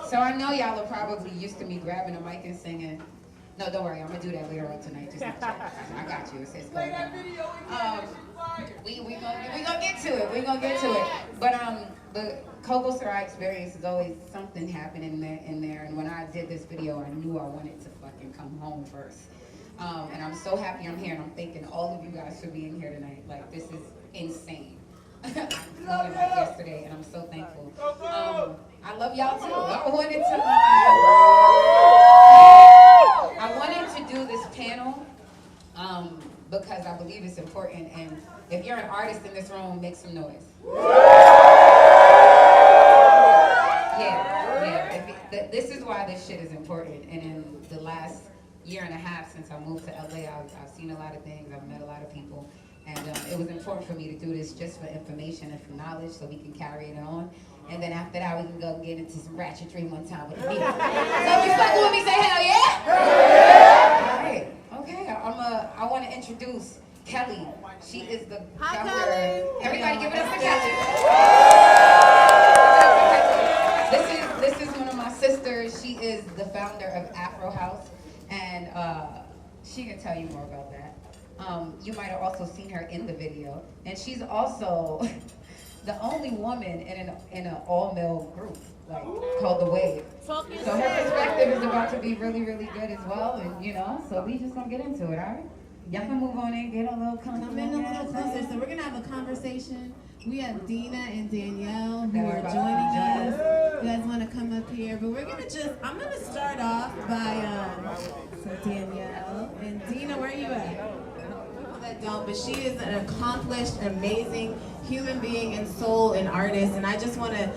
So I know y'all are probably used to me grabbing a mic and singing. No, don't worry, I'm gonna do that later on tonight. Just I got you. It says go down. We gonna get to it. We gonna get to it. But the Coco Sarai experience is always something happening in there. And when I did this video, I knew I wanted to fucking come home first. And I'm so happy I'm here, and I'm thanking all of you guys for being here tonight. Like, this is insane. I flew in like yesterday, and I'm so thankful. I love y'all too. I wanted to do this panel because I believe it's important. And if you're an artist in this room, make some noise. Yeah. This is why this shit is important. And in the last year and a half since I moved to LA, I've seen a lot of things. I've met a lot of people. And it was important for me to do this just for information and for knowledge so we can carry it on. And then after that, we can go get into some ratchetry one time with the beat. So if you fucking with me, say hell yeah? All right. Okay. I want to introduce Kelly. She is the founder. Everybody give it up for Kelly. This is one of my sisters. She is the founder of Afro House. And she can tell you more about that. You might have also seen her in the video, and she's also the only woman in an all-male group, like called The Wave. So her perspective is about to be really, really good as well, and so we just gonna get into it, all right? Y'all can move on in, get a little comfortable. Come in a little closer. So we're gonna have a conversation. We have Dina and Danielle who are joining us. You guys want to come up here, but I'm gonna start off by so Danielle and Dina, where are you at? That don't, but she is an accomplished, amazing human being and soul and artist, and I just want to,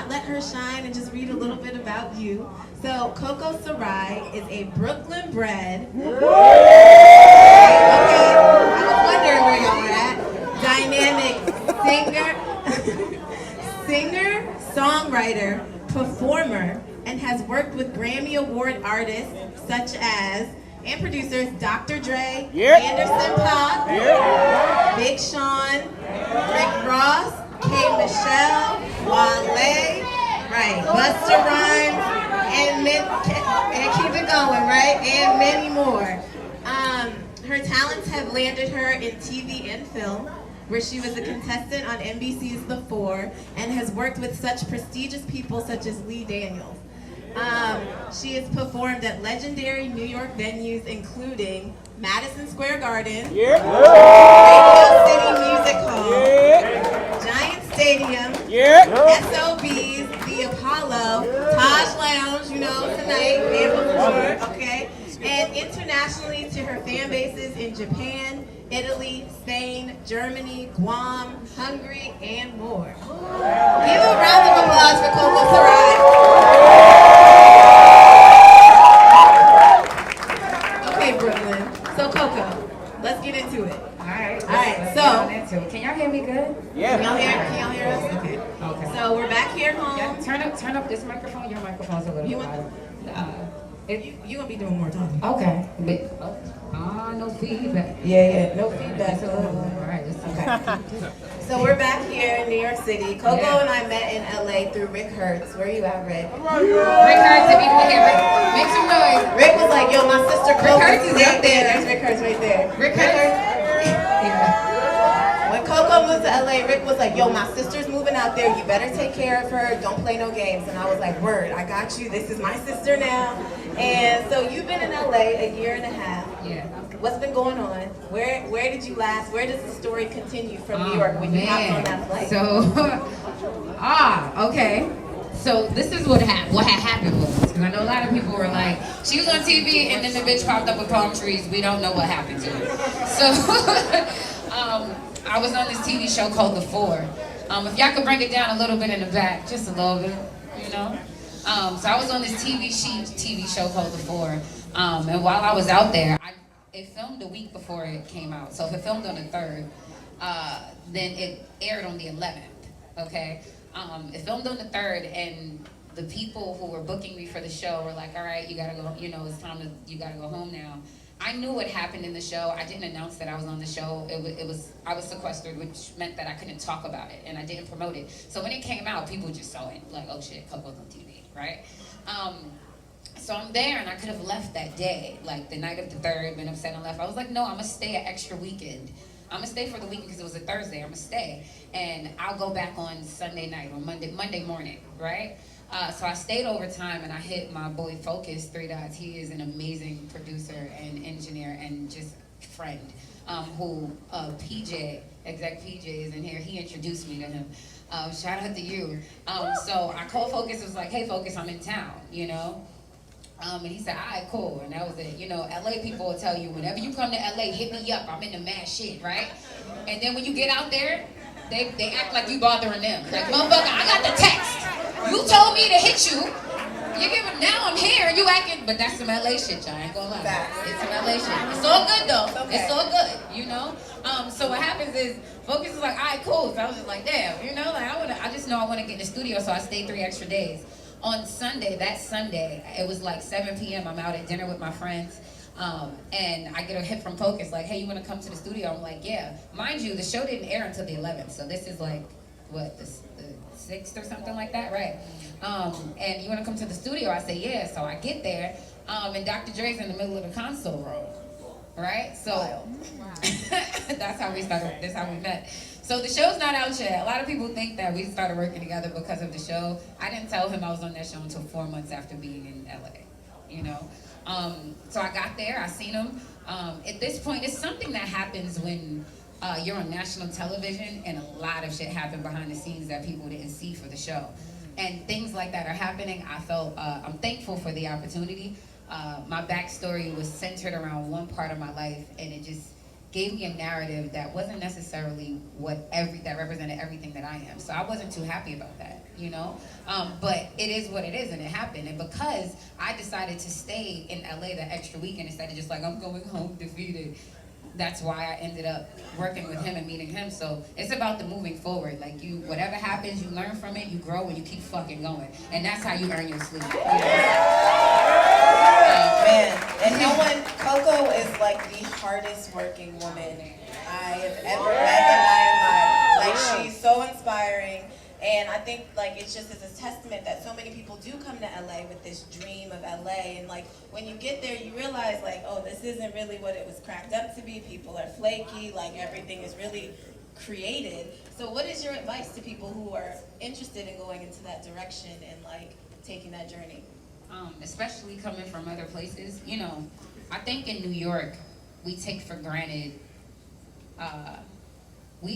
let her shine and just read a little bit about you. So Coco Sarai is a Brooklyn bred. Okay, I was wondering where y'all were at. Dynamic singer, songwriter, performer, and has worked with Grammy Award artists such as and producers Dr. Dre, Anderson .Paak, Big Sean, Rick Ross, K. Michelle, Wale, right, Busta Rhymes, and keep it going, right, and many more. Her talents have landed her in TV and film, where she was a contestant on NBC's The Four, and has worked with such prestigious people such as Lee Daniels. She has performed at legendary New York venues including Madison Square Garden, Radio City Music Hall, Giant Stadium, SOBs, The Apollo, Taj Lounge, tonight, before, okay, and internationally to her fan bases in Japan, Italy, Spain, Germany, Guam, Hungary, and more. Give a round of applause for Coco Sarai. Okay, Brooklyn. So Coco, let's get into it. All right. So can y'all hear me good? Yeah. Can y'all hear us? Okay. So we're back here home. Yeah, turn up this microphone. Your microphone's a little louder. You gonna be doing more talking. Okay. No feedback. Yeah, no feedback. All right. Okay. So we're back here in New York City. Coco and I met in LA through Rick Hertz. Where are you at, Rick? Rick Hertz, if you can hear Rick, make some noise. Rick was like, yo, my sister Coco. Rick Hertz is right up there. There's Rick Hertz right there. Rick Hertz. Yeah. When Coco moved to LA, Rick was like, yo, my sister's moving out there. You better take care of her. Don't play no games. And I was like, word, I got you. This is my sister now. And so you've been in LA a year and a half. Yeah. What's been going on? Where did you last? Where does the story continue from New York when you hopped on that flight? So, okay. So this is what had happened was, because I know a lot of people were like, she was on TV and then the bitch popped up with palm trees. We don't know what happened to her. So, I was on this TV show called The Four. If y'all could bring it down a little bit in the back, just a little bit, So I was on this TV show called The Four. And while I was out there, it filmed a week before it came out. So if it filmed on the 3rd, then it aired on the 11th, okay? It filmed on the 3rd, and the people who were booking me for the show were like, all right, you gotta go, it's time you gotta go home now. I knew what happened in the show. I didn't announce that I was on the show. I was sequestered, which meant that I couldn't talk about it, and I didn't promote it. So when it came out, people just saw it, like, oh shit, Coco's on TV, right? So I'm there, and I could have left that day, like the night of the 3rd, been upset and left. I was like, no, I'm gonna stay an extra weekend. I'm gonna stay for the weekend because it was a Thursday. I'm gonna stay, and I'll go back on Sunday night or Monday morning, right? So I stayed overtime, and I hit my boy Focus 3 Dots. He is an amazing producer and engineer and just friend. Who PJ, exec PJ is in here. He introduced me to him. Shout out to you. So I called Focus. Was like, hey Focus, I'm in town. You know. And he said, all right, cool. And that was it. You know, LA people will tell you, whenever you come to LA, hit me up. I'm into mad shit, right? And then when you get out there, they act like you bothering them. Like, motherfucker, I got the text. You told me to hit you. You give it, now I'm here, you acting, but that's some LA shit, y'all. I ain't gonna lie. It's some LA shit. It's all good though. Okay. It's all good, you know? So what happens is, Focus is like, all right, cool. So I was just like, damn, you know, like I just know I want to get in the studio, so I stayed 3 extra days. On Sunday, that Sunday, it was like 7 p.m. I'm out at dinner with my friends. And I get a hit from Focus, like, hey, you want to come to the studio? I'm like, yeah. Mind you, the show didn't air until the 11th, so this is like, what, the 6th or something like that, right? And you want to come to the studio? I say, yeah. So I get there, and Dr. Dre's in the middle of the console room, right? So that's how we started, that's how we met. So the show's not out yet. A lot of people think that we started working together because of the show. I didn't tell him I was on that show until 4 months after being in LA, you know? So I got there, I seen him. At this point, it's something that happens when you're on national television, and a lot of shit happened behind the scenes that people didn't see for the show. And things like that are happening. I felt, I'm thankful for the opportunity. My backstory was centered around one part of my life, and it just gave me a narrative that wasn't necessarily that represented everything that I am. So I wasn't too happy about that, you know? But it is what it is, and it happened. And because I decided to stay in LA that extra weekend instead of just like, I'm going home defeated, that's why I ended up working with him and meeting him. So it's about the moving forward. Like, whatever happens, you learn from it, you grow, and you keep fucking going. And that's how you earn your sleep. You know? Man, and no one, Coco is like the hardest working woman I have ever met in my life. Like, she's so inspiring. And I think, like, it's just as a testament that so many people do come to LA with this dream of LA. And, like, when you get there, you realize, like, oh, this isn't really what it was cracked up to be. People are flaky. Like, everything is really created. So what is your advice to people who are interested in going into that direction and, like, taking that journey? Especially coming from other places, you know, I think in New York, we take for granted,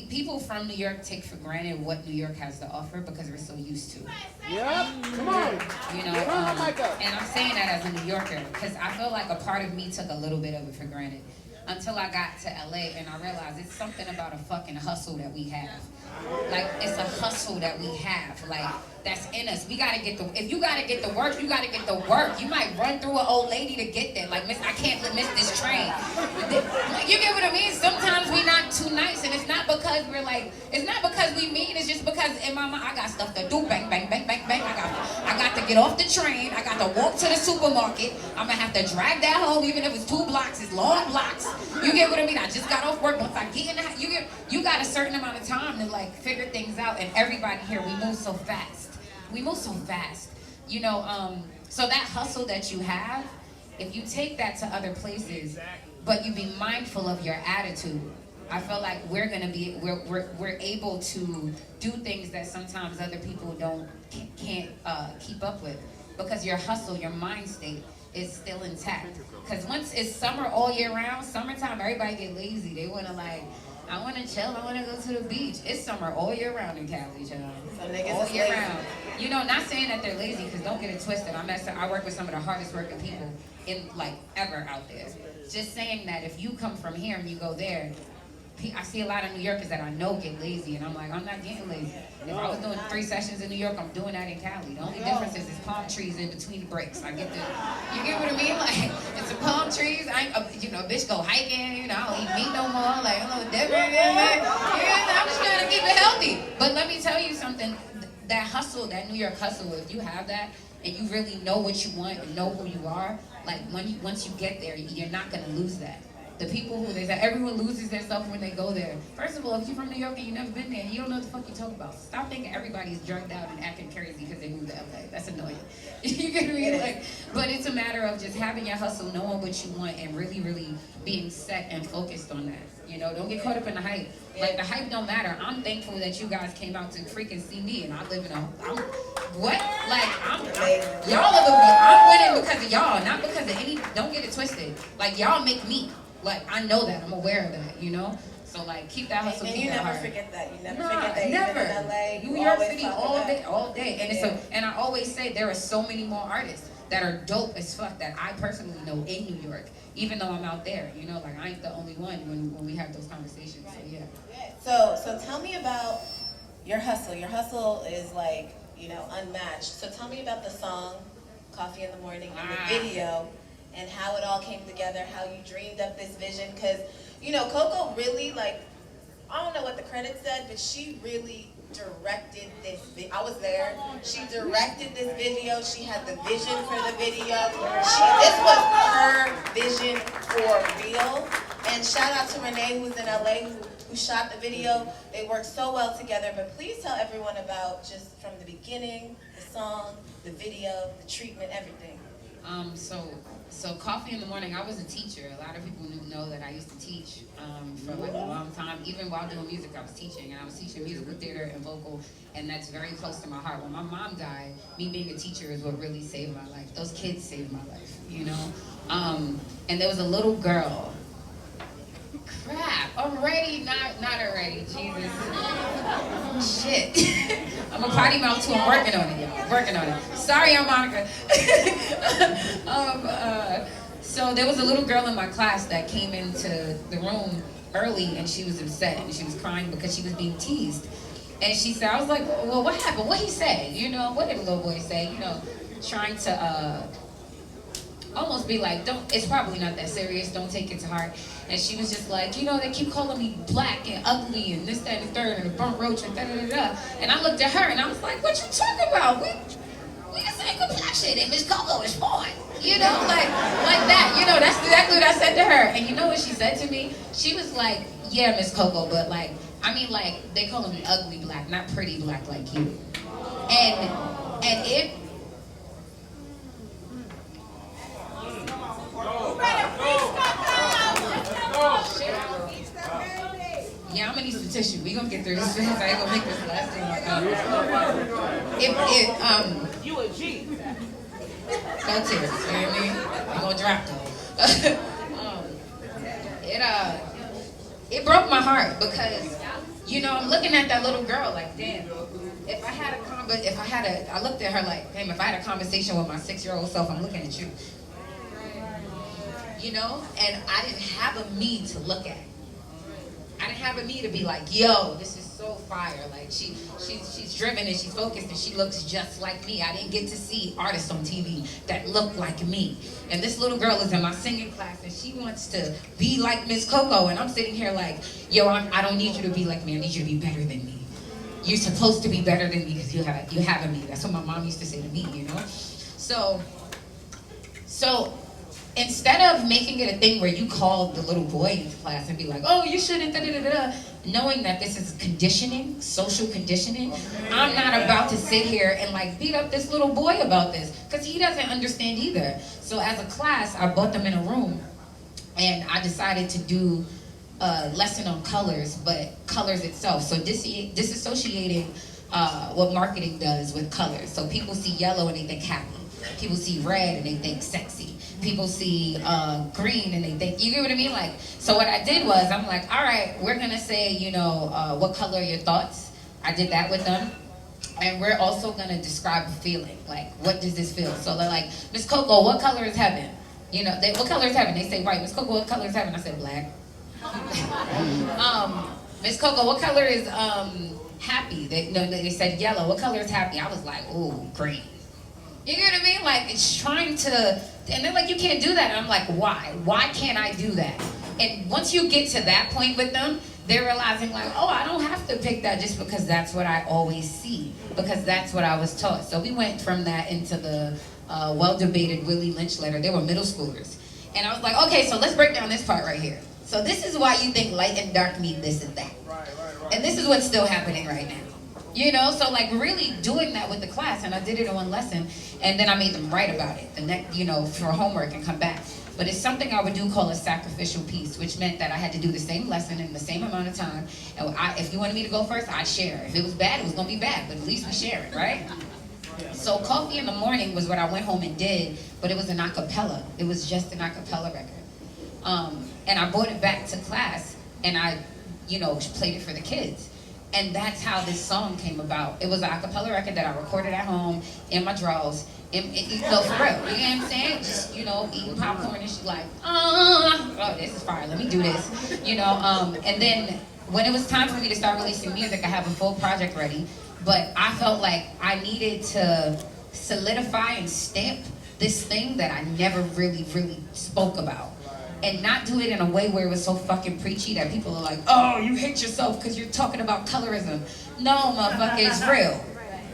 people from New York take for granted what New York has to offer because we're so used to it. Yep, come on. You know, and I'm saying that as a New Yorker because I feel like a part of me took a little bit of it for granted until I got to LA and I realized it's something about a fucking hustle that we have. Like, it's a hustle that we have, like, that's in us. We gotta get if you gotta get the work, you gotta get the work. You might run through an old lady to get there. Like, miss, I can't miss this train. Like, you get what I mean? Sometimes we not too nice, and it's not because we're like, it's not because we mean, it's just because in my mind, I got stuff to do, bang, bang, bang, bang, bang. I got to get off the train, I got to walk to the supermarket, I'm gonna have to drag that home, even if it's 2 blocks, it's long blocks. You get what I mean? I just got off work, once I get in the house, you got a certain amount of time to, like, figure things out, and everybody here, we move so fast. We move so fast, you know, so that hustle that you have, if you take that to other places, but you be mindful of your attitude, I feel like we're able to do things that sometimes other people can't keep up with, because your hustle, your mind state is still intact. Because once it's summer all year round, summertime, everybody get lazy. They want to, like, I want to chill, I want to go to the beach. It's summer all year round in Cali, y'all. All year round. You know, not saying that they're lazy, because don't get it twisted. I work with some of the hardest working people in, like, ever out there. Just saying that if you come from here and you go there, I see a lot of New Yorkers that I know get lazy, and I'm like, I'm not getting lazy. If I was doing 3 sessions in New York, I'm doing that in Cali. The only difference is palm trees in between the breaks. You get what I mean? Like, it's some palm trees. You know, bitch go hiking. You know, I don't eat meat no more. Like, I'm a little different. I'm just trying to keep it healthy. But let me tell you something. That hustle, that New York hustle, if you have that, and you really know what you want and know who you are, like once you get there, you're not gonna lose that. The people who they say everyone loses their stuff when they go there. First of all, if you're from New York and you've never been there, you don't know what the fuck you're talking about. Stop thinking everybody's drugged out and acting crazy because they moved to LA. That's annoying. You get me? Like, but it's a matter of just having your hustle, knowing what you want, and really, really being set and focused on that. You know, don't get caught up in the hype. Like, the hype don't matter. I'm thankful that you guys came out to freaking see me, and I live in what? Like, y'all I'm winning because of y'all, not because of any, don't get it twisted. Like, y'all make me. Like, I know that. I'm aware of that, you know? So, like, keep that hustle, and keep you that never heart. forget that. You never forget that. Never. Even in LA, New York City all day. And so, and I always say there are so many more artists that are dope as fuck that I personally know in New York, even though I'm out there. You know, like, I ain't the only one when we have those conversations. So, yeah. So tell me about your hustle. Your hustle is, like, you know, unmatched. So tell me about the song, Coffee in the Morning, and the video, and how it all came together, how you dreamed up this vision. Because, you know, Coco really, like, I don't know what the credits said, but she really directed this video. I was there. She directed this video. She had the vision for the video. This was her vision for real. And shout out to Renee, who's in LA, who shot the video. They worked so well together. But please tell everyone about just from the beginning, the song, the video, the treatment, everything. So Coffee in the Morning, I was a teacher. A lot of people know that I used to teach for like a long time. Even while doing music, I was teaching. And I was teaching musical theater and vocal, and that's very close to my heart. When my mom died, me being a teacher is what really saved my life. Those kids saved my life, you know? And there was a little girl. Crap, already, not already, Jesus. Shit. I'm a potty mouth too, I'm working on it, y'all. Working on it. Sorry, I'm Monica. So there was a little girl in my class that came into the room early, and she was upset, and she was crying because she was being teased. And she said, I was like, well, what happened? What he say? You know, what did the little boy say? You know, trying to almost be like, it's probably not that serious, don't take it to heart. And she was just like, you know, they keep calling me black and ugly and this, that, and the third, and a burnt roach and da-da-da-da. And I looked at her and I was like, what you talking about? We the same complexion and Miss Coco is fine. You know, like that. You know, that's exactly what I said to her. And you know what she said to me? She was like, yeah, Miss Coco, but like, I mean, like, they calling me ugly black, not pretty black like you. And it, yeah, I'm gonna need some tissue. We gonna get through this fast. I ain't gonna make this last thing. You a G. No tears. You know what I mean? I'm gonna drop them. It broke my heart because, you know, I'm looking at that little girl like, damn. I looked at her like, damn. If I had a conversation with my 6-year-old self, I'm looking at you. You know, and I didn't have a me to look at. I didn't have a me to be like, yo, this is so fire. Like she's driven and she's focused and she looks just like me. I didn't get to see artists on TV that look like me. And this little girl is in my singing class and she wants to be like Miss Coco. And I'm sitting here like, yo, I don't need you to be like me. I need you to be better than me. You're supposed to be better than me because you have a me. That's what my mom used to say to me, you know? So instead of making it a thing where you call the little boy into class and be like, oh, you shouldn't, da-da-da-da, knowing that this is conditioning, social conditioning, I'm not about to sit here and like beat up this little boy about this because he doesn't understand either. So as a class, I brought them in a room and I decided to do a lesson on colors, but colors itself. So disassociating what marketing does with colors. So people see yellow and they think happy. People see red and they think sexy. People see green and they think, you get what I mean? Like, so what I did was, I'm like, all right, we're gonna say, you know, what color are your thoughts? I did that with them. And we're also gonna describe a feeling. Like, what does this feel? So they're like, Miss Coco, what color is heaven? You know, what color is heaven? They say white. Miss Coco, what color is heaven? I said black. Miss Coco, what color is happy? They said yellow. What color is happy? I was like, ooh, green. You get what I mean? Like, it's trying to, and they're like, you can't do that. And I'm like, why? Why can't I do that? And once you get to that point with them, they're realizing like, oh, I don't have to pick that just because that's what I always see, because that's what I was taught. So we went from that into the well-debated Willie Lynch letter. They were middle schoolers. And I was like, okay, so let's break down this part right here. So this is why you think light and dark mean this and that. And this is what's still happening right now. You know, so like really doing that with the class, and I did it in one lesson, and then I made them write about it the next, you know, for homework and come back. But it's something I would do called a sacrificial piece, which meant that I had to do the same lesson in the same amount of time. And if you wanted me to go first, I'd share. If it was bad, it was gonna be bad, but at least we share it, right? So Coffee in the Morning was what I went home and did, but it was an acapella. It was just an acapella record. And I brought it back to class, and I, you know, played it for the kids. And that's how this song came about. It was an acapella record that I recorded at home in my drawers. No, for real. You know what I'm saying? Just, you know, eating popcorn and she's like, oh, this is fire. Let me do this. You know, and then when it was time for me to start releasing music, I have a full project ready. But I felt like I needed to solidify and stamp this thing that I never really spoke about. And not do it in a way where it was so fucking preachy that people are like, oh, you hate yourself because you're talking about colorism. No, motherfucker, it's real.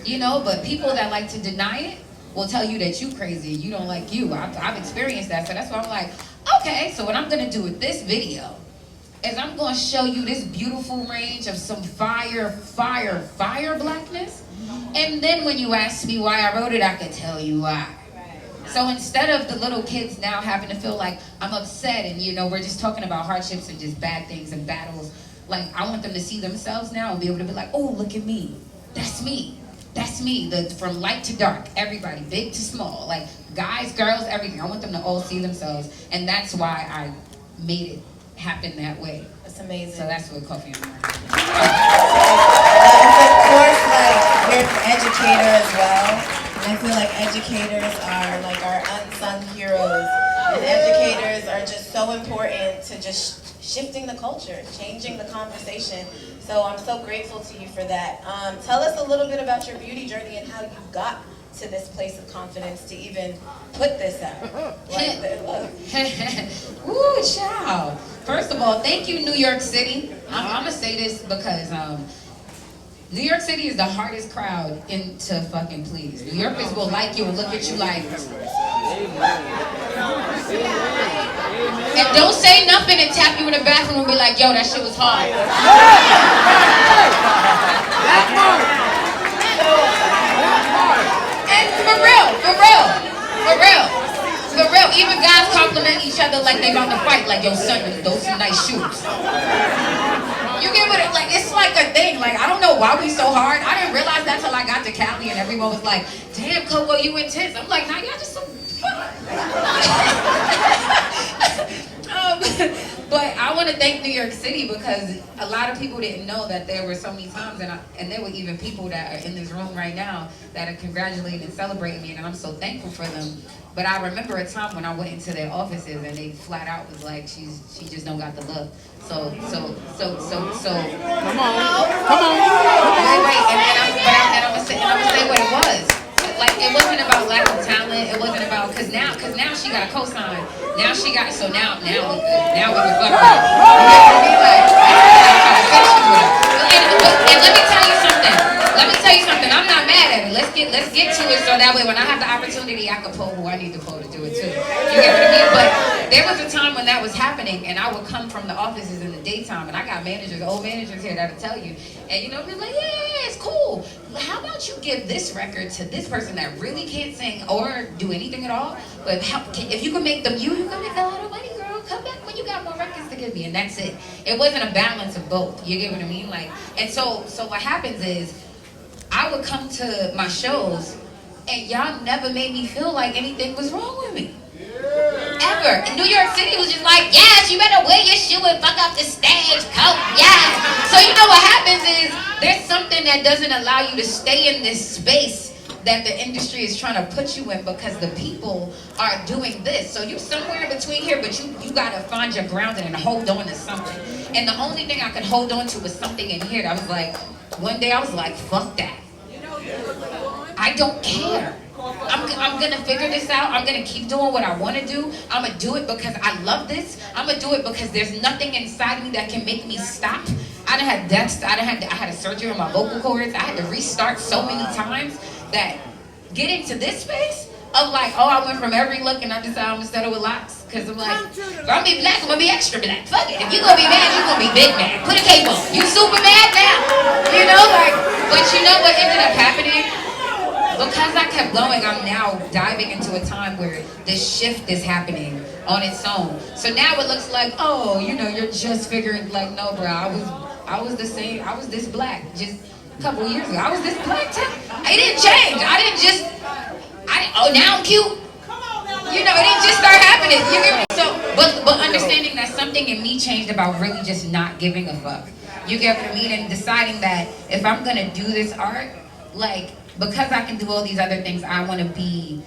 You know, but people that like to deny it will tell you that you crazy, you don't like you. I've experienced that, so that's why I'm like, okay, so what I'm gonna do with this video is I'm gonna show you this beautiful range of some fire blackness. And then when you ask me why I wrote it, I can tell you why. So instead of the little kids now having to feel like I'm upset and, you know, we're just talking about hardships and just bad things and battles, like I want them to see themselves now and be able to be like, oh, look at me. That's me. That's me. From light to dark, everybody, big to small, like guys, girls, everything. I want them to all see themselves. And that's why I made it happen that way. That's amazing. So that's what Coffee in the Morning. Of course, like, you're an educator as well. And I feel like educators are like our unsung heroes. And educators are just so important to just shifting the culture, changing the conversation. So I'm so grateful to you for that. Tell us a little bit about your beauty journey and how you got to this place of confidence to even put this out. Like Ooh, child. First of all, thank you, New York City. I'm gonna say this because New York City is the hardest crowd to fucking please. New Yorkers will like you and look at you like. And don't say nothing and tap you in the bathroom and be like, yo, that shit was hard. And for real, even guys compliment each other like they about to fight, like, yo, son, those some nice shoes. You get what it, like, it's like a thing, like, I don't know why we so hard. I didn't realize that till I got to Cali and everyone was like, damn, Coco, you intense. I'm like, nah, y'all just some but I want to thank New York City because a lot of people didn't know that there were so many times, and there were even people that are in this room right now that are congratulating and celebrating me, and I'm so thankful for them. But I remember a time when I went into their offices and they flat out was like, she just don't got the look. So. Come on. Wait, and I'm gonna say what it was. Like, it wasn't about lack of talent. It wasn't about, cause now she got a cosign. Now we good. Now we can fuck her. And let me tell you something. I'm not mad at it. Let's get to it so that way when I have the opportunity, I can pull who I need to pull to do it too. You get what I mean? But there was a time when that was happening, and I would come from the offices in the daytime, and I got old managers here that'll tell you, and you know, they're like, yeah, it's cool. How about you give this record to this person that really can't sing or do anything at all? But if you can make them you can make a lot of money, girl. Come back when you got more records to give me, and that's it. It wasn't a balance of both. You get what I mean? Like, and so what happens is, I would come to my shows, and y'all never made me feel like anything was wrong with me. Ever. And New York City was just like, yes, you better wear your shoe and fuck up the stage, coat, yes. So you know what happens is, there's something that doesn't allow you to stay in this space that the industry is trying to put you in because the people are doing this. So you somewhere in between here, but you gotta find your grounding and hold on to something. And the only thing I could hold on to was something in here that was like, one day I was like, fuck that. I don't care. I'm gonna figure this out. I'm gonna keep doing what I want to do. I'm gonna do it because I love this. I'm gonna do it because there's nothing inside me that can make me stop. I done had deaths. I had a surgery on my vocal cords. I had to restart so many times that getting to this space of like, oh, I went from every look and I decided I'm gonna settle with locks. Cause I'm like, if I'm gonna be black, I'm gonna be extra black. Fuck it. If you gonna be mad, you gonna be big mad. Put a cape on. You super mad now. You know, like, but you know what ended up happening? Because I kept going, I'm now diving into a time where this shift is happening on its own. So now it looks like, oh, you know, you're just figuring like, no, bro, I was the same. I was this black just a couple years ago. I was this black too. It didn't change. Now I'm cute. You know, it didn't just start happening. You get me? So, but understanding that something in me changed about really just not giving a fuck. You get what I mean? And deciding that if I'm gonna do this art, like, because I can do all these other things, I want to be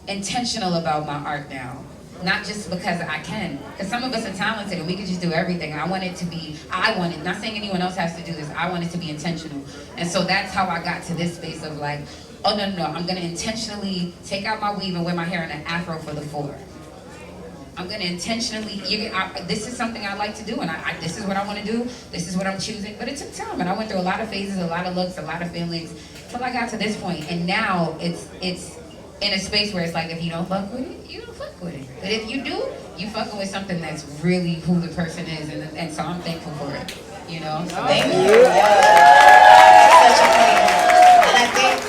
intentional about my art now. Not just because I can. Because some of us are talented and we can just do everything. I want it to be, not saying anyone else has to do this, I want it to be intentional. And so that's how I got to this space of like, oh no, I'm going to intentionally take out my weave and wear my hair in an afro for the 4. I'm going to intentionally, this is something I like to do, and this is what I want to do, this is what I'm choosing, but it took time, and I went through a lot of phases, a lot of looks, a lot of feelings, till I got to this point, and now it's in a space where it's like, if you don't fuck with it, you don't fuck with it, but if you do, you fucking with something that's really who the person is, and so I'm thankful for it, you know? So thank you. Such a queen. And I think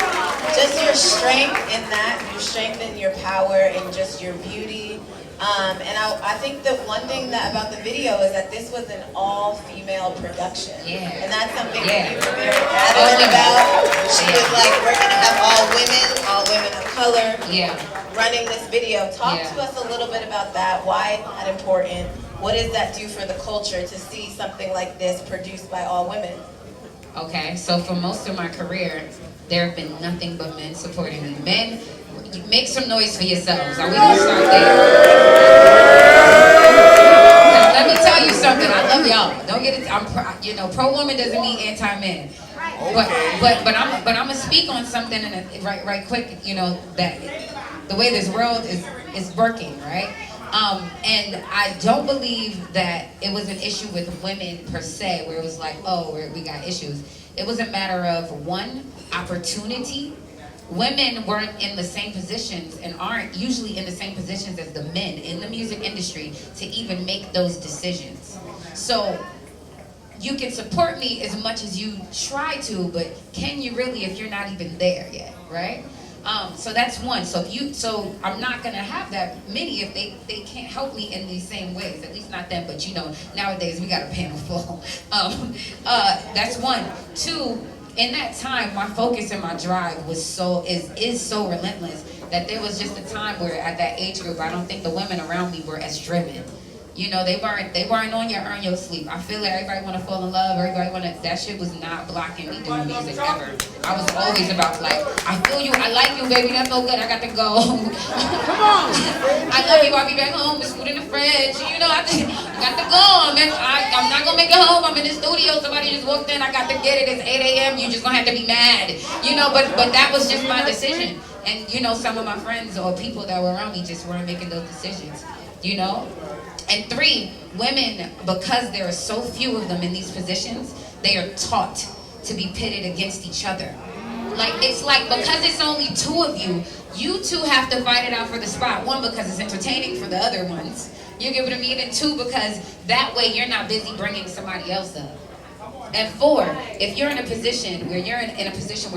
just your strength in that, your strength in your power and just your beauty. And I think that one thing about the video is that this was an all-female production. Yeah. And that's something that you were very adamant about. She was like, we're going to have all women of color running this video. Talk to us a little bit about that. Why is that important? What does that do for the culture to see something like this produced by all women? Okay, so for most of my career, there have been nothing but men supporting me. Men, make some noise for yourselves. Are we gonna start there? Let me tell you something. I love y'all. Don't get it. Pro woman doesn't mean anti-man. But I'm gonna speak on something right quick. You know that the way this world is working, right? And I don't believe that it was an issue with women per se, where it was like, oh, we got issues. It was a matter of, one, opportunity. Women weren't in the same positions and aren't usually in the same positions as the men in the music industry to even make those decisions. So you can support me as much as you try to, but can you really if you're not even there yet, right? So that's one. So I'm not gonna have that many if they can't help me in these same ways. At least not them. But you know, nowadays we got a panel full. That's one. Two. In that time, my focus and my drive is so relentless that there was just a time where at that age group, I don't think the women around me were as driven. You know, they weren't on your earn your sleep. I feel like everybody want to fall in love. That shit was not blocking me doing music ever. I was always about like, I feel you, I like you, baby. That's no good. I got to go. Come on. I love you. I'll be back home. There's food in the fridge. You know, I got to go. I'm not gonna make it home. I'm in the studio. Somebody just walked in. I got to get it. It's 8 a.m. You just gonna have to be mad. You know, but that was just my decision. And you know, some of my friends or people that were around me just weren't making those decisions. You know. And three, women, because there are so few of them in these positions, they are taught to be pitted against each other. Like, it's like, because it's only 2 of you, you 2 have to fight it out for the spot. 1, because it's entertaining for the other ones. You get what I mean? And 2, because that way you're not busy bringing somebody else up. And 4, if you're in a position where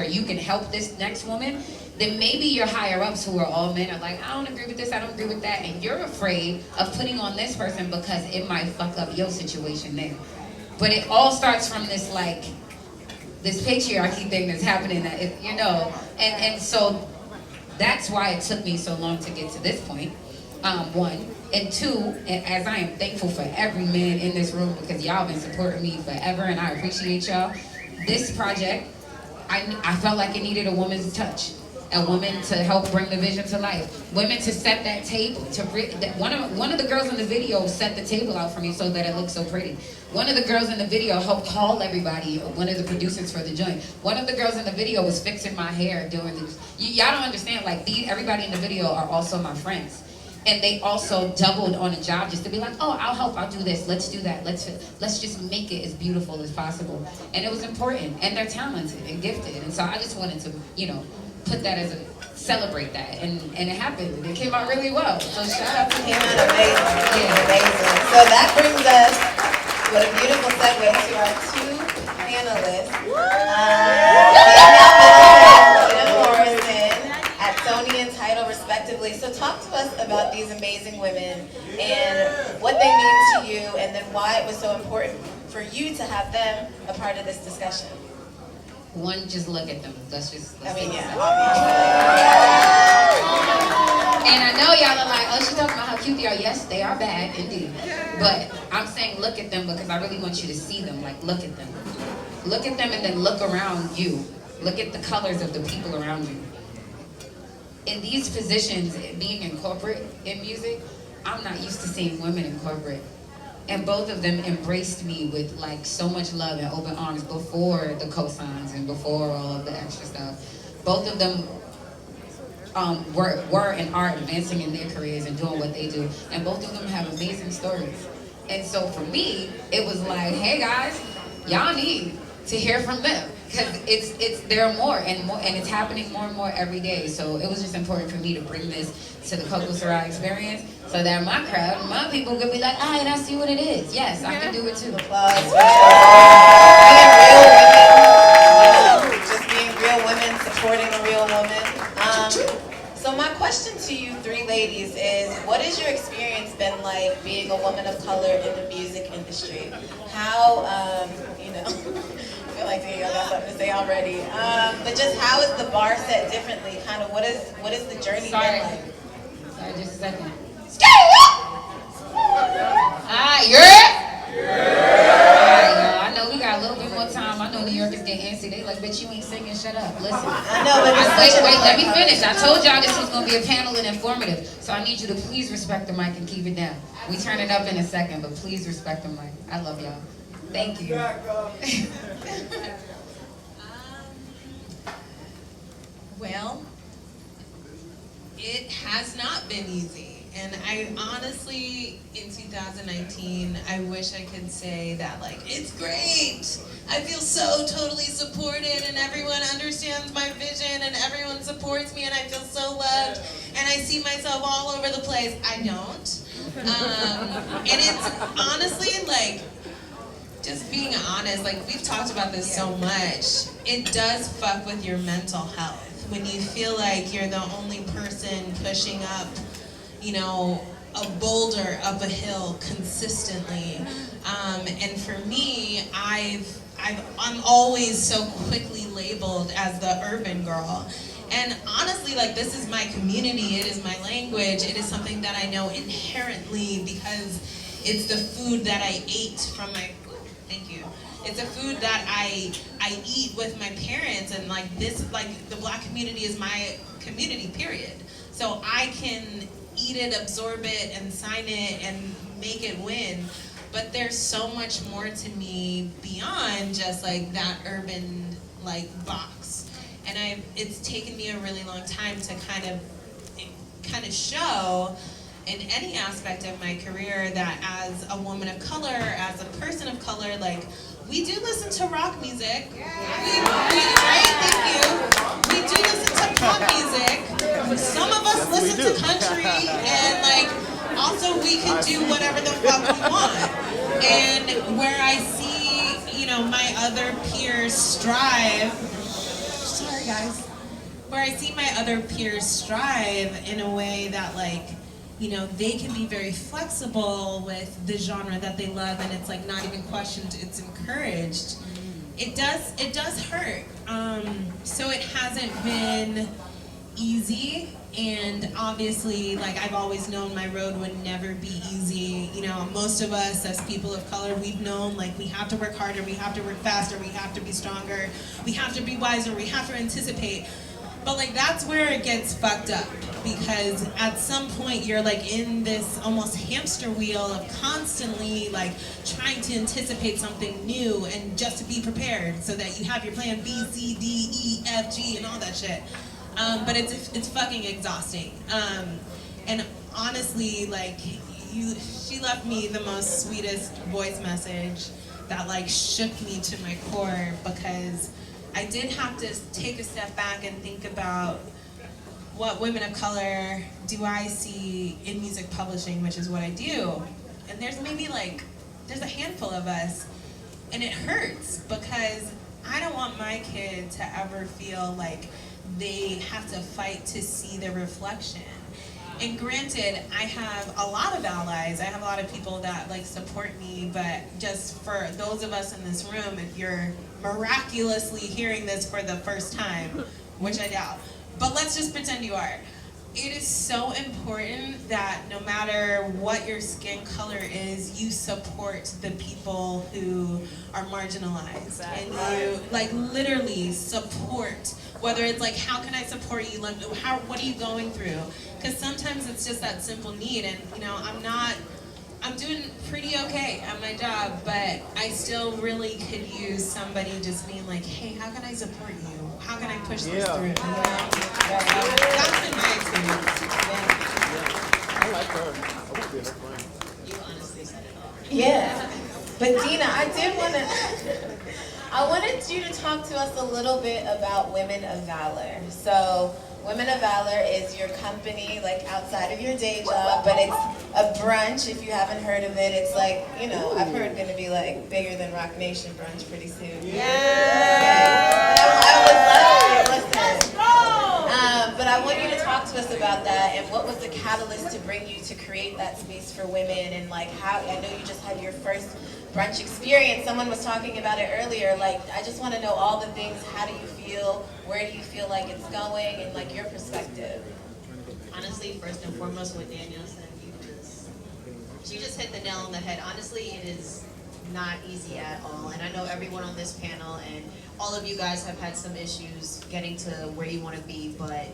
you can help this next woman, then maybe your higher ups who are all men are like, I don't agree with this, I don't agree with that, and you're afraid of putting on this person because it might fuck up your situation there. But it all starts from this like, this patriarchy thing that's happening that, you know, and so that's why it took me so long to get to this point, 1. And 2, as I am thankful for every man in this room because y'all been supporting me forever and I appreciate y'all. This project, I felt like it needed a woman's touch. A woman to help bring the vision to life. Women to set that table. One of the girls in the video set the table out for me so that it looked so pretty. One of the girls in the video helped call everybody. One of the producers for the joint. One of the girls in the video was fixing my hair doing this. Y'all don't understand. Like everybody in the video are also my friends. And they also doubled on a job just to be like, oh, I'll help, I'll do this, let's do that, let's just make it as beautiful as possible. And it was important, and they're talented and gifted, and so I just wanted to, put that as celebrate that, and it happened. It came out really well. So shout out to him. Came out amazing. Yeah. Amazing. So that brings us with a beautiful segue to our two panelists. Sony and Title respectively. So talk to us about these amazing women and what they mean to you, and then why it was so important for you to have them a part of this discussion. One, just look at them. Let's obviously. And I know y'all are like, oh, she's talking about how cute they are. Yes, they are bad, indeed. But I'm saying look at them because I really want you to see them. Like, look at them. Look at them and then look around you. Look at the colors of the people around you. In these positions, being in corporate in music, I'm not used to seeing women in corporate. And both of them embraced me with like so much love and open arms before the cosigns and before all of the extra stuff. Both of them were and are advancing in their careers and doing what they do. And both of them have amazing stories. And so for me, it was like, hey guys, y'all need to hear from them. Because there are more and it's happening more and more every day. So it was just important for me to bring this to the Coco Sarai experience so that my crowd, my people could be like, all right, I see what it is. Yes, I can do it too. Applause. Just being real women, supporting a real woman. So my question to you three ladies is, what has your experience been like being a woman of color in the music industry? How, I feel like y'all got something to say already. But just how is the bar set differently? Kind of what is the journey been like? Sorry, just a second. I know we got a little bit more time. I know New Yorkers get antsy. They like, bitch, you ain't singing. Shut up. Listen. I know, but wait. Let me finish. I told y'all this was gonna be a panel and informative. So I need you to please respect the mic and keep it down. We turn it up in a second, but please respect the mic. I love y'all. Thank you. Well, it has not been easy. And I honestly, in 2019, I wish I could say that, like, it's great. I feel so totally supported and everyone understands my vision and everyone supports me and I feel so loved and I see myself all over the place. I don't. And it's honestly, like, just being honest, like, we've talked about this so much. It does fuck with your mental health when you feel like you're the only person pushing up, a boulder up a hill consistently. And for me, I'm always so quickly labeled as the urban girl. And honestly, like, this is my community, it is my language, it is something that I know inherently because it's the food that I ate from my, thank you. It's a food that I eat with my parents, and like this, like, the Black community is my community, period. So I can eat it, absorb it, and sign it, and make it win. But there's so much more to me beyond just like that urban like box. And it's taken me a really long time to kind of show in any aspect of my career that as a woman of color, as a person of color, like, we do listen to rock music. Right? Thank you. We do listen to pop music. Some of us listen to country, and like, also we can do whatever the fuck we want. And where I see, my other peers strive. Sorry, guys. Where I see my other peers strive in a way that, like, they can be very flexible with the genre that they love, and it's like not even questioned, it's encouraged. It does hurt. So it hasn't been easy, and obviously, like, I've always known my road would never be easy. Most of us as people of color, we've known, like, we have to work harder, we have to work faster, we have to be stronger, we have to be wiser, we have to anticipate. But like, that's where it gets fucked up, because at some point you're like in this almost hamster wheel of constantly like trying to anticipate something new and just to be prepared so that you have your plan B, C, D, E, F, G, and all that shit. But it's fucking exhausting. And honestly, like, she left me the most sweetest voice message that like shook me to my core, because I did have to take a step back and think about what women of color do I see in music publishing, which is what I do. And there's maybe like, there's a handful of us, and it hurts because I don't want my kid to ever feel like they have to fight to see their reflection. And granted, I have a lot of allies. I have a lot of people that like support me, but just for those of us in this room, if you're miraculously hearing this for the first time, which I doubt, but let's just pretend you are. It is so important that no matter what your skin color is, you support the people who are marginalized. And you like literally support, whether it's like, how can I support you? Like, what are you going through? Because sometimes it's just that simple need. And you know, I'm doing pretty okay at my job, but I still really could use somebody just being like, hey, how can I support you? How can I push this through? You know? That's been my experience. I like her. I would be her friend. You honestly said it all. Yeah. But Dina, I wanted you to talk to us a little bit about Women of Valor. So Women of Valor is your company, like outside of your day job, but it's a brunch, if you haven't heard of it. It's like, you know, I've heard gonna be like bigger than Rock Nation brunch pretty soon. Yeah. I would love to listen. But I want you to talk to us about that and what was the catalyst to bring you to create that space for women, and like how, I know you just had your first brunch experience. Someone was talking about it earlier. Like, I just want to know all the things. How do you feel? Where do you feel like it's going? And like your perspective. Honestly, first and foremost, what Danielle said, she just hit the nail on the head. Honestly, it is not easy at all. And I know everyone on this panel and all of you guys have had some issues getting to where you want to be, but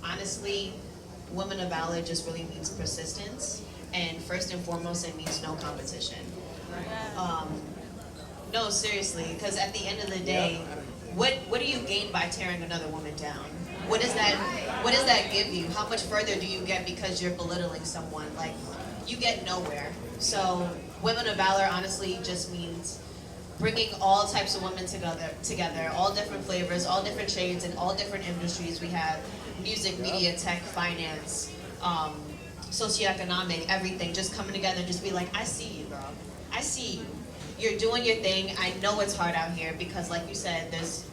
honestly, Women of Valor just really means persistence. And first and foremost, it means no competition. No, seriously, because at the end of the day, what do you gain by tearing another woman down? What does that give you? How much further do you get because you're belittling someone? Like, you get nowhere. So Women of Valor honestly just means bringing all types of women together, all different flavors, all different shades, and all different industries. We have music, media, tech, finance, socioeconomic, everything, just coming together and just be like, I see you, girl. I see you. You're doing your thing. I know it's hard out here because, like you said, there's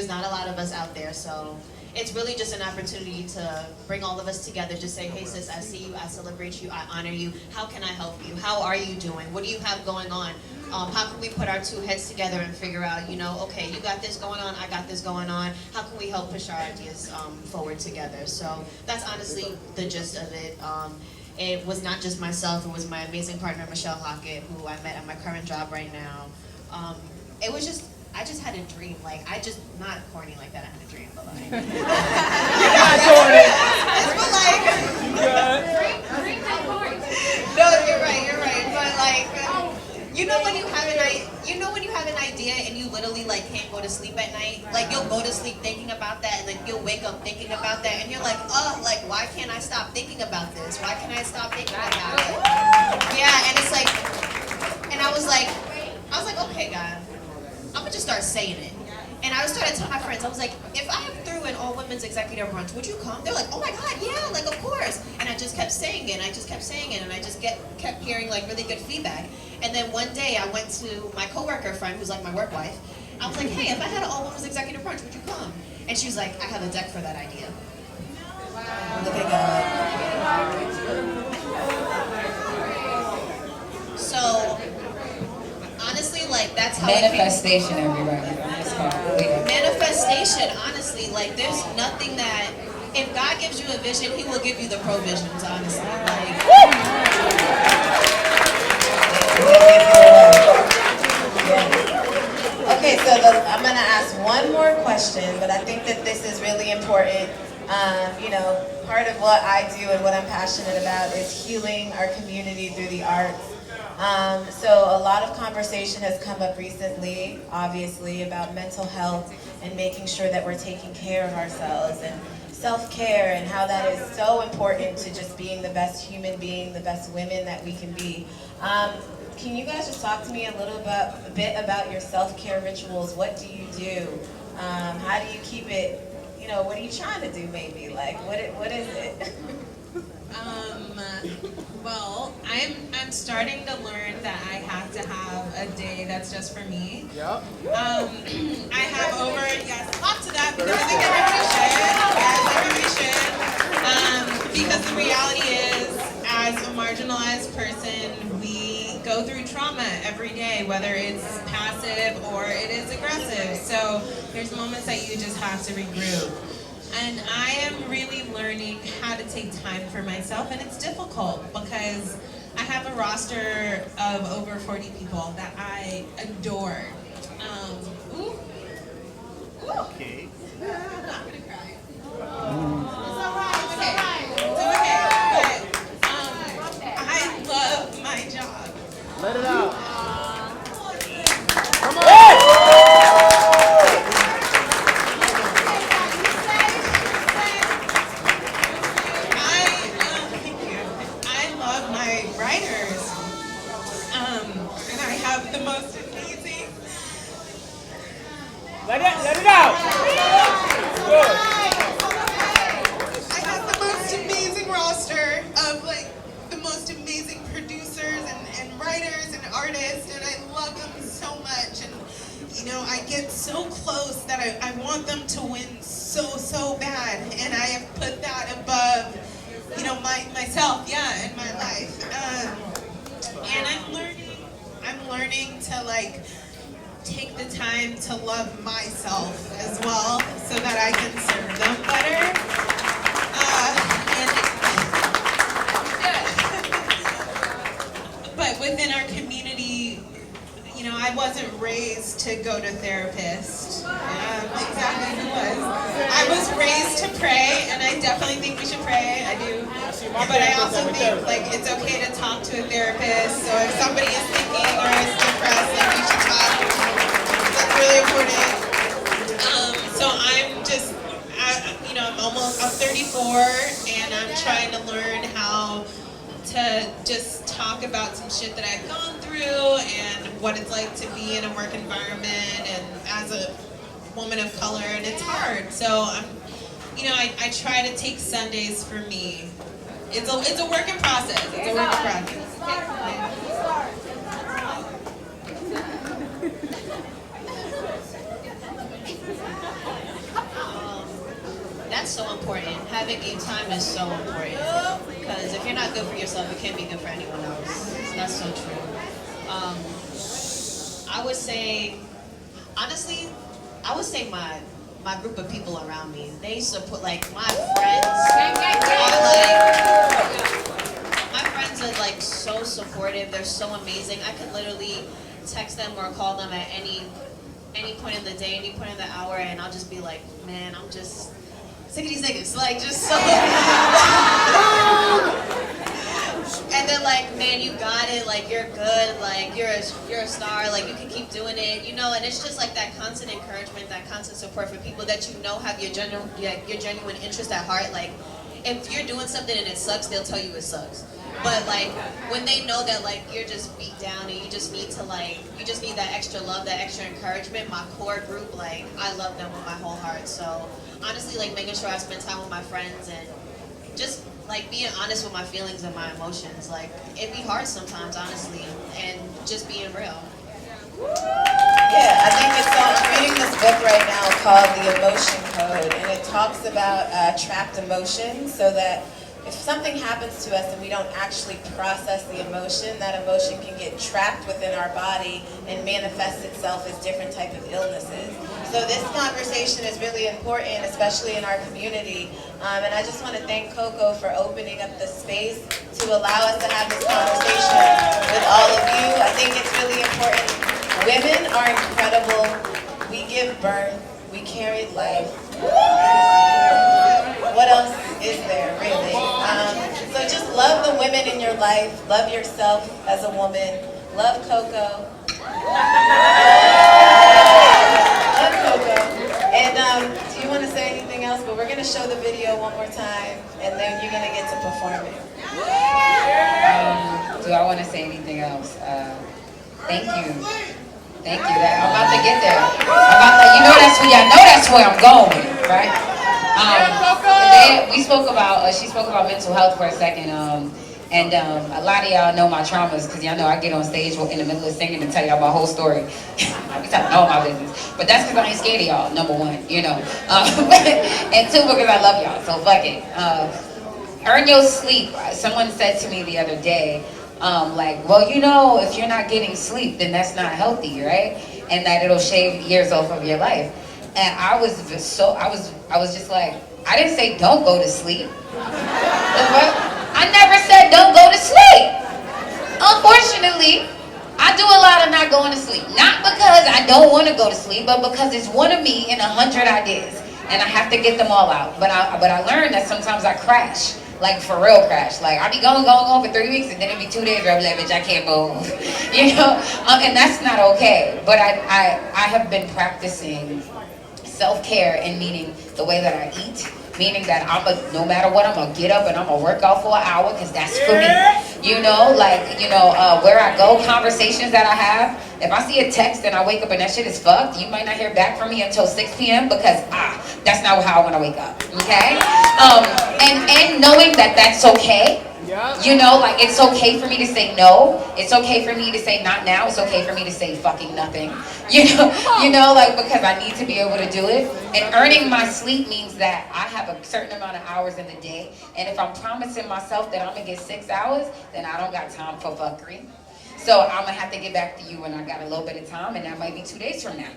not a lot of us out there. So it's really just an opportunity to bring all of us together. Just say, hey, sis, I see you. I celebrate you. I honor you. How can I help you? How are you doing? What do you have going on? How can we put our two heads together and figure out, you know, okay, you got this going on, I got this going on. How can we help push our ideas forward together? So that's honestly the gist of it. It was not just myself, it was my amazing partner, Michelle Hockett, who I met at my current job right now. It was just, I just had a dream. Like, not corny like that, I had a dream, but like. Dreams ain't corny. No, you're right. But like, you know when you have an idea and you literally like can't go to sleep at night? Like, you'll go to sleep thinking about that, and then you'll wake up thinking about that, and you're like, like, why can't I stop thinking about this? Why can't I stop thinking about it? Yeah, and it's like, and I was like, okay, God, I'm gonna just start saying it. And I started telling my friends, I was like, if I threw an all-women's executive brunch, would you come? They're like, oh my God, yeah, like, of course. And I just kept saying it, and I just kept hearing like really good feedback. And then one day I went to my coworker friend, who's like my work wife. I was like, hey, if I had an all-women's executive brunch, would you come? And she was like, I have a deck for that idea. Wow. Look at God. So, honestly, like, that's how Manifestation, everybody. Manifestation, honestly, like, there's nothing that, if God gives you a vision, He will give you the provisions, honestly. Like, Okay, so I'm going to ask one more question, but I think that this is really important. You know, part of what I do and what I'm passionate about is healing our community through the arts. So a lot of conversation has come up recently, obviously, about mental health and making sure that we're taking care of ourselves. And self-care and how that is so important to just being the best human being, the best women that we can be. Can you guys just talk to me a bit about your self-care rituals? What do you do? How do you keep it, what are you trying to do maybe? Like, what is it? Well, I'm starting to learn that I have to have a day that's just for me. Yep. I have clap to that because I think everybody should. Because the reality is, as a marginalized person, we go through trauma every day, whether it's passive or it is aggressive. So there's moments that you just have to regroup. And I am really learning how to take time for myself, and it's difficult because I have a roster of over 40 people that I adore. Okay. I'm not gonna cry. It's alright. It's okay. But I love my job. Let it out. Come on. I love my writers. And I have the most amazing. Let it out. Good. I have the most amazing roster of the most amazing producers and writers and artists, and I love them so much. And I get so close that I want them to win so bad, and I have put that above myself, in my life. And I'm learning to take the time to love myself as well, so that I can serve them better. But within our community, I wasn't raised to go to therapists. Exactly who was. I was raised to pray, and I definitely think we should pray. I do. But I also think it's okay to talk to a therapist. So if somebody is thinking or is depressed, we should talk. That's really important. So I'm 34, and I'm trying to learn how to just talk about some shit that I've gone through and what it's like to be in a work environment and as a woman of color, and it's hard. So I try to take Sundays for me. It's a work in process. It's a work in process. That's so important. Having me time is so important. Because if you're not good for yourself, you can't be good for anyone else. That's so true. I would say, honestly, my group of people around me, they support, my friends are so supportive. They're so amazing. I could literally text them or call them at any point in the day, any point in the hour, and I'll just be like, man, I'm just sick of these niggas, just so. And they're like, man, you got it, you're good, you're a star, you can keep doing it, and it's just that constant encouragement, that constant support for people that have your genuine interest at heart. If you're doing something and it sucks, they'll tell you it sucks. But when they know that you're just beat down and you just need that extra love, that extra encouragement, my core group, I love them with my whole heart. So honestly, making sure I spend time with my friends and just being honest with my feelings and my emotions. It'd be hard sometimes, honestly, and just being real. Yeah, I think I'm reading this book right now called The Emotion Code, and it talks about trapped emotions, so that if something happens to us and we don't actually process the emotion, that emotion can get trapped within our body and manifest itself as different types of illnesses. So this conversation is really important, especially in our community. And I just want to thank Coco for opening up the space to allow us to have this conversation with all of you. I think it's really important. Women are incredible. We give birth. We carry life. What else is there, really? So just love the women in your life. Love yourself as a woman. Love Coco. Love Coco. And do you want to say anything else? else, but we're gonna show the video one more time, and then you're gonna get to perform it. Do I want to say anything else? Thank you. Thank you. I'm about to get there. Y'all know that's where I'm going, right? She spoke about mental health for a second. And a lot of y'all know my traumas because y'all know I get on stage in the middle of singing and tell y'all my whole story. I be telling all my business. But that's because I ain't scared of y'all, number one, you know. And two, because I love y'all, so fuck it. Earn your sleep. Someone said to me the other day, like, well, you know, if you're not getting sleep, then that's not healthy, right? And that it'll shave years off of your life. And I was just like, I didn't say don't go to sleep. I never said don't go to sleep. Unfortunately, I do a lot of not going to sleep. Not because I don't want to go to sleep, but because it's one of me in 100 ideas. And I have to get them all out. But I learned that sometimes I crash. Like for real crash. Like I be going for 3 weeks and then it be 2 days where I'm like, bitch, I can't move. You know? And that's not okay. But I have been practicing self-care, and meaning the way that I eat. Meaning that no matter what, I'm gonna get up and I'm gonna work out for an hour because that's for me. You know, where I go, conversations that I have. If I see a text and I wake up and that shit is fucked, you might not hear back from me until 6 p.m. because that's not how I want to wake up. Okay, and knowing that that's okay. You know, like it's okay for me to say no. It's okay for me to say not now. It's okay for me to say fucking nothing. You know, like because I need to be able to do it. And earning my sleep means that I have a certain amount of hours in the day. And if I'm promising myself that I'm gonna get 6 hours, then I don't got time for fuckery. So I'm gonna have to get back to you when I got a little bit of time, and that might be 2 days from now.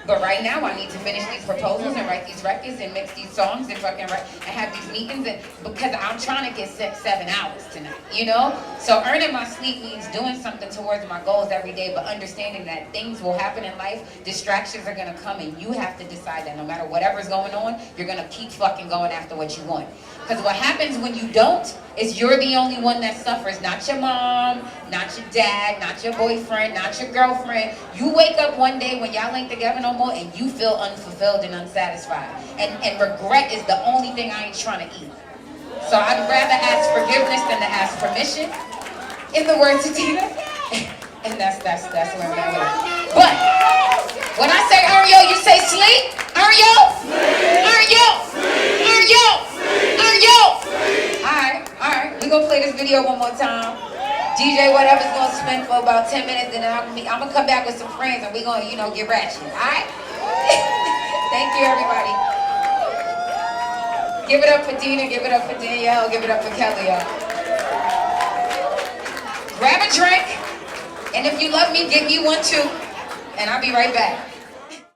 But right now, I need to finish these proposals and write these records and mix these songs and fucking write and have these meetings because I'm trying to get 7 hours tonight, you know? So earning my sleep means doing something towards my goals every day, but understanding that things will happen in life, distractions are gonna come, and you have to decide that no matter whatever's going on, you're gonna keep fucking going after what you want. Because what happens when you don't is you're the only one that suffers, not your mom, not your dad, not your boyfriend, not your girlfriend. You wake up one day when y'all ain't together no more and you feel unfulfilled and unsatisfied. And regret is the only thing I ain't trying to eat. So I'd rather ask forgiveness than to ask permission, in the words of Tina. And that's where I'm at with it. But when I say earn yo, you say sleep. Earn yo. Earn yo. Earn yo. Earn yo. All right. We're gonna play this video one more time. DJ whatever's gonna spin for about 10 minutes, and then I'm gonna come back with some friends and we're gonna, get ratchet. Alright? Thank you, everybody. Give it up for Dina, give it up for Danielle, give it up for Kelly, y'all. Grab a drink, and if you love me, give me one too, and I'll be right back.